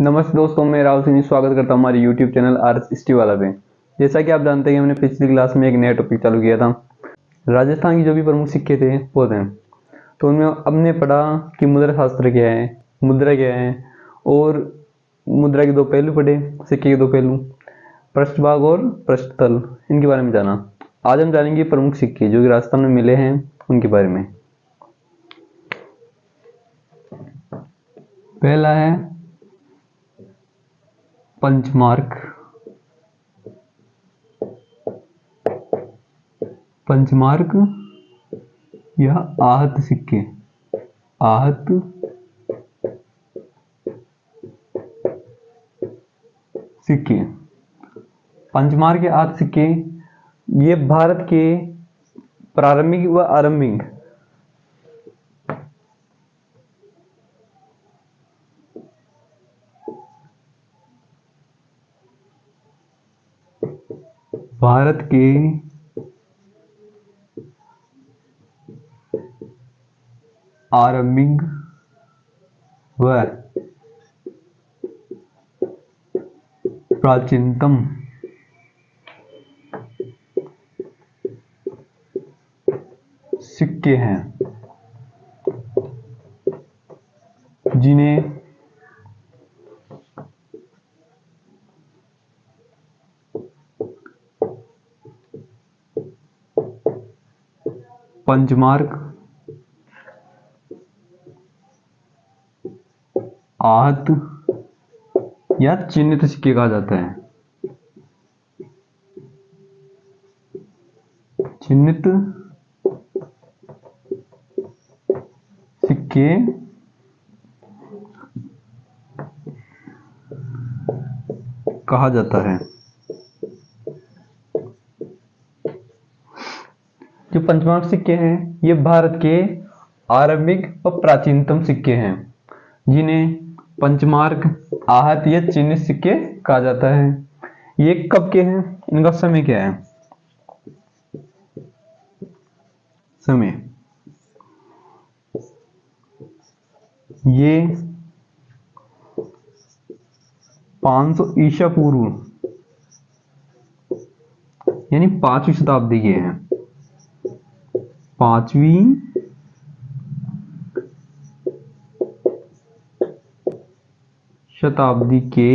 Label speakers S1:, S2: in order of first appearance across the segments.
S1: नमस्ते दोस्तों, मैं राहुल सिंह स्वागत करता हूँ हमारे YouTube चैनल आर हिस्ट्री वाला पे। जैसा कि आप जानते हैं कि हमने पिछली क्लास में एक नया टॉपिक चालू किया था। राजस्थान की जो भी प्रमुख सिक्के थे वो थे, तो उनमें हमने पढ़ा कि मुद्रा शास्त्र क्या है, मुद्रा क्या है, और मुद्रा के दो पहलू पढ़े, सिक्के के दो पहलू, पृष्ठभाग और पृष्ठतल, इनके बारे में जाना। आज हम जानेंगे प्रमुख सिक्के जो कि राजस्थान में मिले हैं उनके बारे में। पहला है पंचमार्क। पंचमार्क या आहत सिक्के। आहत सिक्के, पंचमार्क या आहत सिक्के, ये भारत के प्रारंभिक व आरंभिक भारत के आरंभिक व प्राचीनतम सिक्के हैं जिन्हें पंचमार्क, आहत या चिन्हित सिक्के कहा जाता है। चिन्हित सिक्के कहा जाता है। जो पंचमार्क सिक्के हैं ये भारत के आरंभिक और प्राचीनतम सिक्के हैं जिन्हें पंचमार्क, आहत या चिन्हित सिक्के कहा जाता है। ये कब के हैं, इनका समय क्या है? समय ये 500 ईसा पूर्व यानी 5वीं शताब्दी के हैं। 5वीं शताब्दी के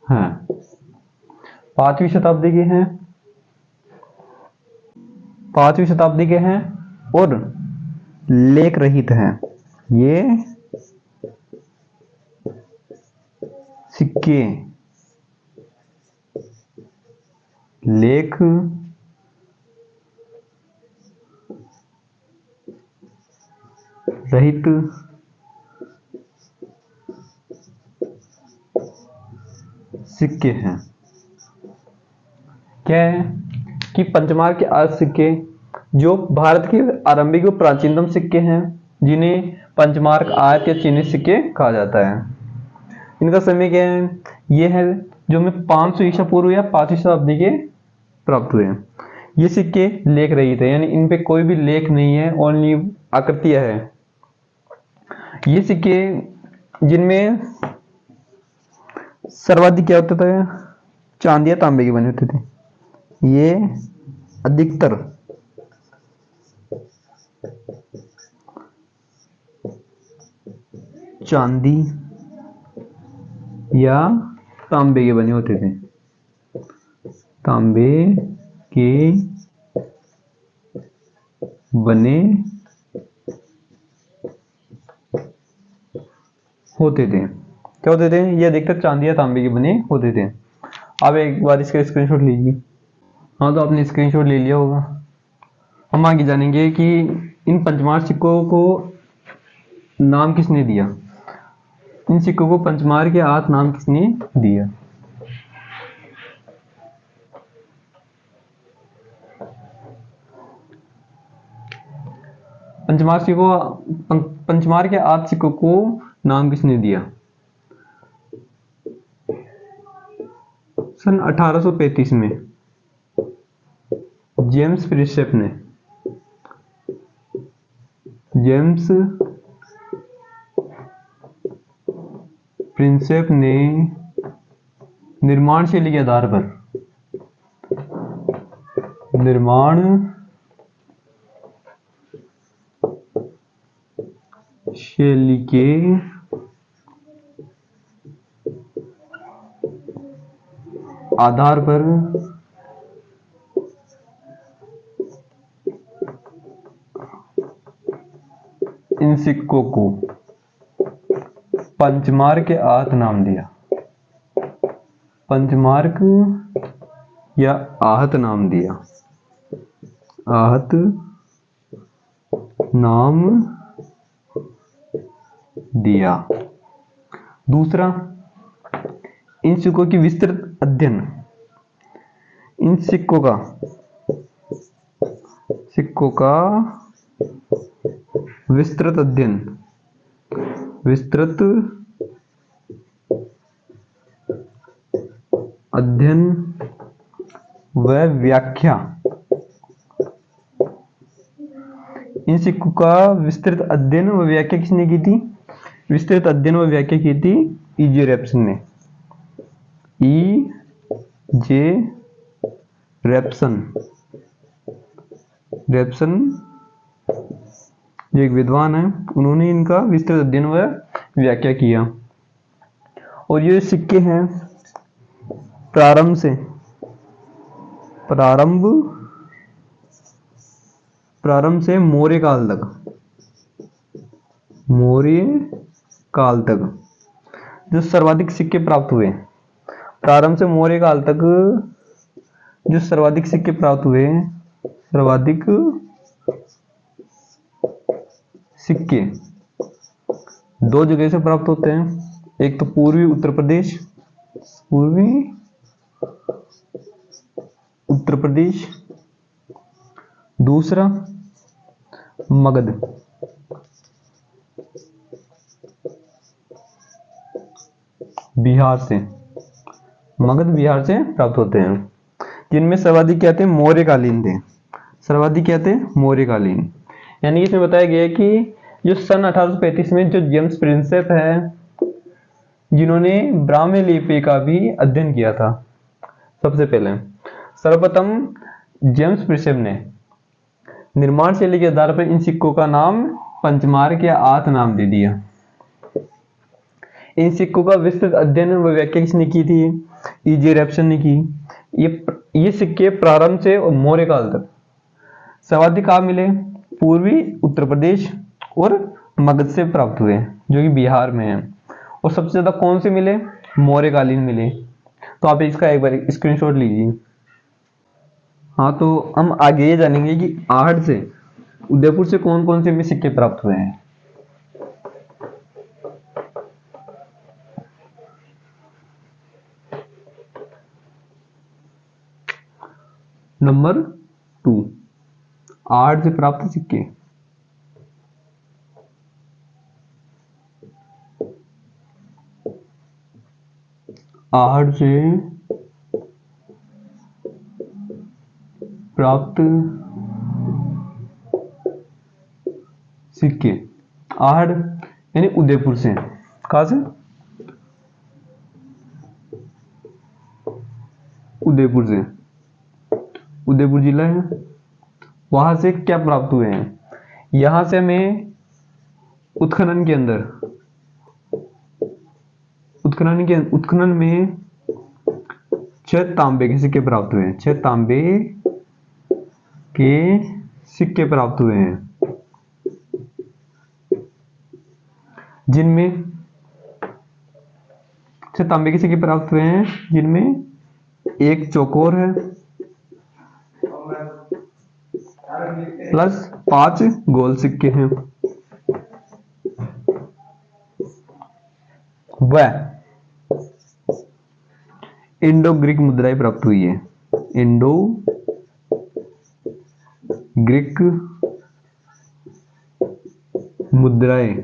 S1: हैं। 5वीं शताब्दी के हैं। 5वीं शताब्दी के हैं और लेख रहित हैं। ये सिक्के लेख रहित सिक्के हैं। क्या है कि पंचमार्क के आहत सिक्के जो भारत के आरंभिक व प्राचीनतम सिक्के हैं जिन्हें पंचमार्क, आहत या चिन्हित सिक्के कहा जाता है। इनका समय क्या है? ये है जो हमें 500 ईसा पूर्व या 5वीं शताब्दी के प्राप्त हुए हैं। ये सिक्के लेख रहित है यानी इन पे कोई भी लेख नहीं है, ओनली आकृतियां है। ये सिक्के जिनमें सर्वाधिक क्या होता था, चांदी या तांबे के बने होते थे। ये अधिकतर चांदी या तांबे के बने होते थे। तांबे के बने होते थे। क्या होते थे? ये अधिकतर चांदी या तांबे के बने होते थे। आप एक बार इसका स्क्रीनशॉट लीजिए। हाँ, तो आपने स्क्रीनशॉट ले लिया होगा। हम आगे जानेंगे कि इन पंचमार्क सिक्कों को नाम किसने दिया। इन सिक्कों को पंचमार्क या आहत नाम किसने दिया? पंचमार्क या आहत सिक्कों को नाम किसने दिया? सन 1835 में जेम्स प्रिंसेप ने जेम्स प्रिंसेप ने निर्माण शैली के आधार पर निर्माण शैली के आधार पर इन सिक्कों को पंचमार्क के आहत नाम दिया। पंचमार्क या आहत नाम दिया। आहत नाम दिया। दूसरा, इन सिक्कों की विस्तृत अध्ययन। इन सिक्कों का विस्तृत अध्ययन, विस्तृत अध्ययन व व्याख्या। इन सिक्कों का विस्तृत अध्ययन व व्याख्या किसने की थी? विस्तृत अध्ययन व व्याख्या की थी E.J. रेप्सन ने। E.J. रेप्सन जो एक विद्वान है, उन्होंने इनका विस्तृत अध्ययन व व्याख्या किया। और ये सिक्के हैं प्रारंभ से मौर्य काल तक जो सर्वाधिक सिक्के प्राप्त हुए। प्रारंभ से मौर्य काल तक जो सर्वाधिक सिक्के प्राप्त हुए, सर्वाधिक सिक्के दो जगह से प्राप्त होते हैं। एक तो पूर्वी उत्तर प्रदेश, दूसरा मगध। बिहार से प्राप्त होते हैं, जिनमें सर्वाधिक क्या थे? मौर्यकालीन थे। सर्वाधिक क्या थे? मौर्यकालीन। यानी इसमें बताया गया है कि जो सन 1835 में जो जेम्स प्रिंसेप है, जिन्होंने ब्राह्मी लिपि का भी अध्ययन किया था। सबसे पहले सर्वप्रथम जेम्स प्रिंसेप ने निर्माण शैली के आधार पर इन सिक्कों का नाम पंचमार्क या आहत नाम दे दिया। इन सिक्कों का विस्तृत अध्ययन व व्याख्या किसने की थी? E.J. रेप्सन ने की। ये सिक्के प्रारंभ से और मौर्य काल तक सर्वाधिक कहाँ मिले? पूर्वी उत्तर प्रदेश और मगध से प्राप्त हुए, जो कि बिहार में है। और सबसे ज्यादा कौन से मिले? मौर्यकालीन मिले। तो आप इसका एक बार स्क्रीनशॉट लीजिए। हाँ, तो हम आगे ये जानेंगे कि आहट से, उदयपुर से कौन कौन से में सिक्के प्राप्त हुए हैं। नंबर 2, आहट से प्राप्त सिक्के। आहट से प्राप्त सिक्के। आहट यानी उदयपुर से। कहां से? उदयपुर से। उदयपुर जिला है, वहां से क्या प्राप्त हुए हैं? यहां से हमें उत्खनन में 6 तांबे के सिक्के प्राप्त हुए हैं। 6 तांबे के सिक्के प्राप्त हुए हैं, जिनमें 6 तांबे के सिक्के प्राप्त हुए हैं, जिनमें एक चौकोर है प्लस 5 गोल सिक्के हैं। वह इंडो ग्रीक मुद्राएं प्राप्त हुई है। इंडो ग्रीक मुद्राएं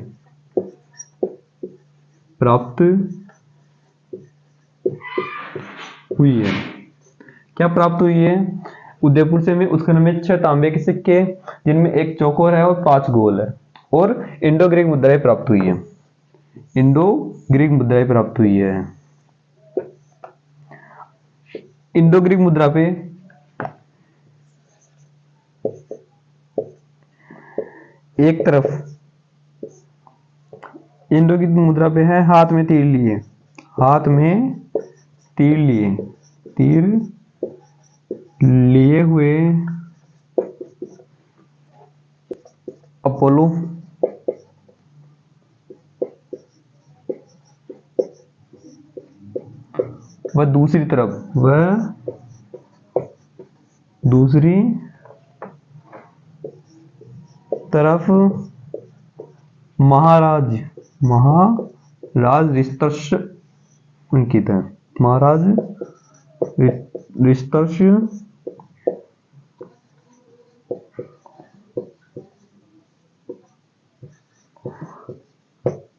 S1: प्राप्त हुई है। क्या प्राप्त हुई है? उदयपुर से में उत्खनन में 6 तांबे के सिक्के, जिनमें एक चौकोर है और 5 गोल है, और इंडो ग्रीक मुद्राएं प्राप्त हुई है। इंडो ग्रीक मुद्राएं प्राप्त हुई है। इंडो ग्रीक मुद्रा पे एक तरफ इंडो ग्रीक मुद्रा पे है हाथ में तीर लिए, हाथ में तीर लिए, तीर लिए हुए अपोलो वह दूसरी तरफ महाराज रिस्तर्श अंकित है। महाराज रिस्तर्श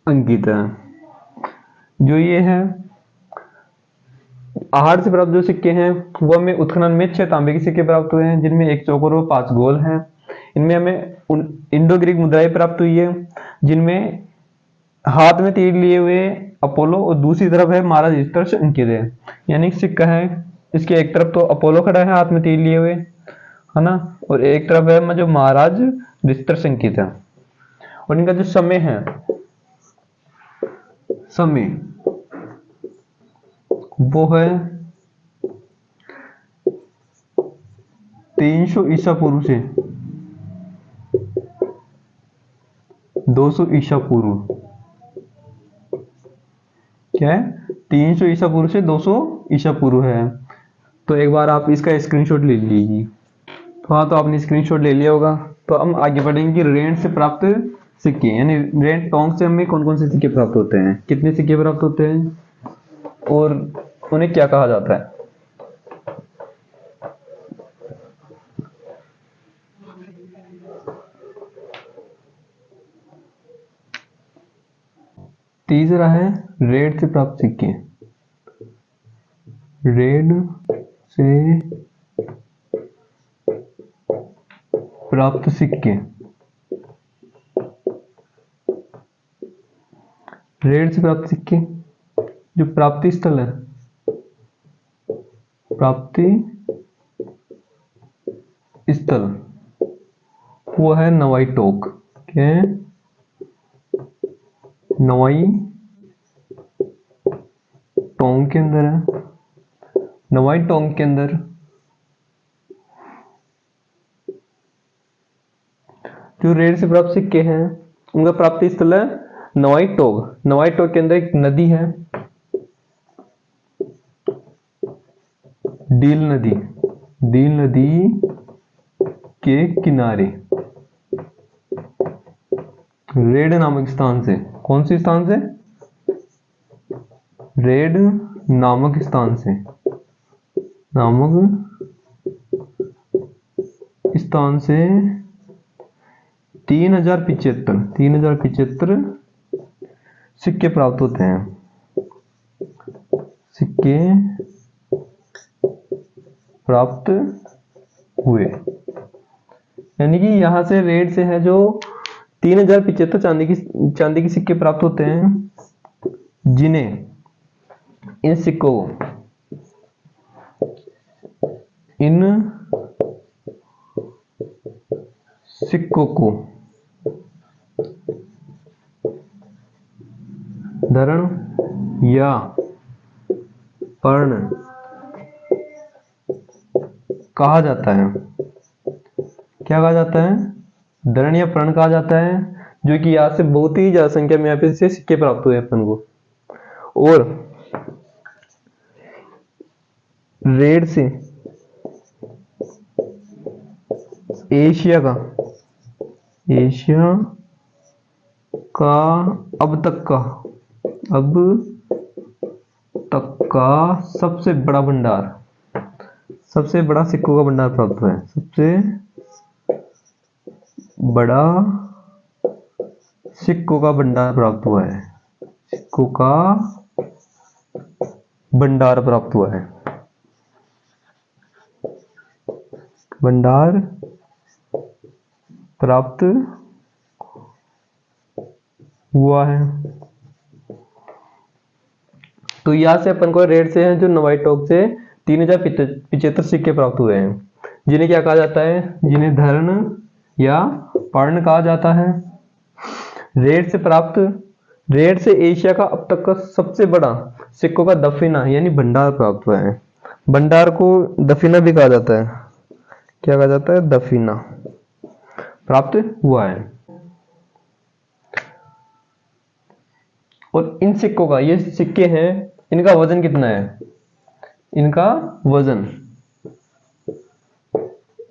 S1: अंकित है। जो ये है आहड़ से प्राप्त जो सिक्के हैं वो हमें उत्खनन में 6 तांबे के सिक्के प्राप्त हुए हैं, जिनमें एक चौकोर और 5 गोल हैं। इनमें हमें इंडो ग्रीक मुद्राएं प्राप्त हुई है, जिनमें हाथ में तीर लिए हुए अपोलो और दूसरी तरफ है महाराज रिस्तर्श अंकित है। यानी सिक्का है, इसके एक तरफ तो अपोलो खड़ा है हाथ में तीर लिए हुए, है ना, और एक तरफ है जो महाराज रिस्तर्श अंकित है। और इनका जो समय है, समय वो है 300 ईसा पूर्व से 200 ईसा पूर्व। क्या है? 300 ईसा पूर्व से 200 ईसा पूर्व है। तो एक बार आप इसका स्क्रीनशॉट ले लीजिए। तो हाँ, तो आपने स्क्रीनशॉट ले लिया होगा। तो हम आगे बढ़ेंगे कि रेंट से प्राप्त सिक्के, यानी रेंट टोंक से हमें कौन कौन से सिक्के प्राप्त होते हैं, कितने सिक्के प्राप्त होते हैं और उन्हें क्या कहा जाता है। तीसरा है रेड से प्राप्त सिक्के। रेड से प्राप्त सिक्के, रेड से प्राप्त सिक्के जो प्राप्ति स्थल है, प्राप्ति स्थल वो है नवाई टोक। क्या है? नवाई टोंक के अंदर है। नवाई टोंक के अंदर जो रेड से प्राप्त सिक्के हैं उनका प्राप्ति स्थल है नवाई टोक। नवाई टोक के अंदर एक नदी है, डील नदी। डील नदी के किनारे रेड नामक स्थान से, कौन सी स्थान से? रेड नामक स्थान से, नामक स्थान से 3075 सिक्के प्राप्त होते हैं। सिक्के प्राप्त हुए, यानी कि यहां से रेड से है जो 3075 चांदी के सिक्के प्राप्त होते हैं, जिन्हें इन सिक्कों को धरण या पर्ण कहा जाता है। क्या कहा जाता है? धरण या पर्ण कहा जाता है, जो कि यहाँ से बहुत ही ज्यादा संख्या में यहाँ पे से सिक्के प्राप्त हुए अपन को। और रेड से एशिया का अब तक का सबसे बड़ा भंडार, सबसे बड़ा सिक्कों का भंडार प्राप्त हुआ है। सबसे बड़ा सिक्कों का भंडार प्राप्त हुआ है। सिक्कों का भंडार प्राप्त हुआ है। भंडार प्राप्त हुआ है। तो यहाँ से अपन को रेट से है जो नवाईटॉक से 3075 सिक्के प्राप्त हुए हैं, जिन्हें क्या कहा जाता है, जिन्हें धर्ण या पर्ण कहा जाता है। रेट से एशिया का अब तक का सबसे बड़ा सिक्कों का दफीना यानी भंडार प्राप्त हुआ है। भंडार को दफीना भी कहा जाता है। क्या कहा जाता है? दफीना प्राप्त हुआ है। और इन सिक्कों का, ये सिक्के हैं, इनका वजन कितना है? इनका वजन,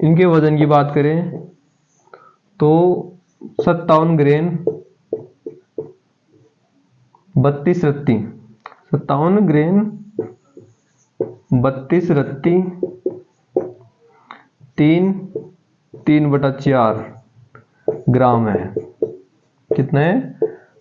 S1: इनके वजन की बात करें तो 57 ग्रेन 32 रत्ती, 57 ग्रेन 32 रत्ती 3/4 ग्राम है। कितना है?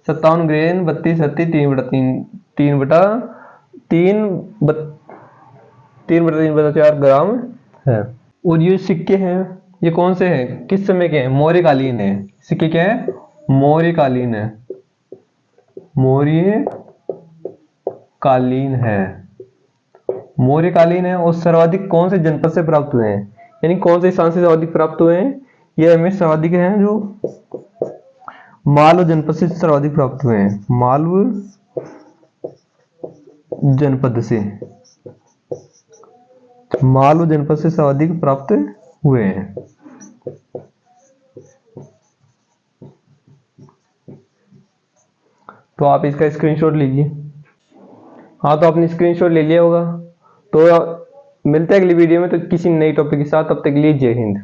S1: 57 ग्रेन 32 रत्ती 3/4 ग्राम है। और ये सिक्के हैं, ये कौन से हैं, किस समय के हैं? मौर्यकालीन है। सिक्के क्या है? मौर्यकालीन है। मौर्यकालीन है, मौर्यकालीन है। और सर्वाधिक कौन से जनपद से प्राप्त हुए हैं, यानी कौन से स्थान से सर्वाधिक प्राप्त हुए हैं? ये हमें सर्वाधिक हैं जो मालव जनपद से सर्वाधिक प्राप्त हुए हैं। मालव जनपद से, मालव जनपद से सर्वाधिक प्राप्त हुए हैं। तो आप इसका स्क्रीनशॉट लीजिए। हाँ, तो आपने स्क्रीनशॉट ले लिया होगा। तो मिलते हैं अगली वीडियो में तो किसी नई टॉपिक के साथ। तब तक के लिए जय हिंद।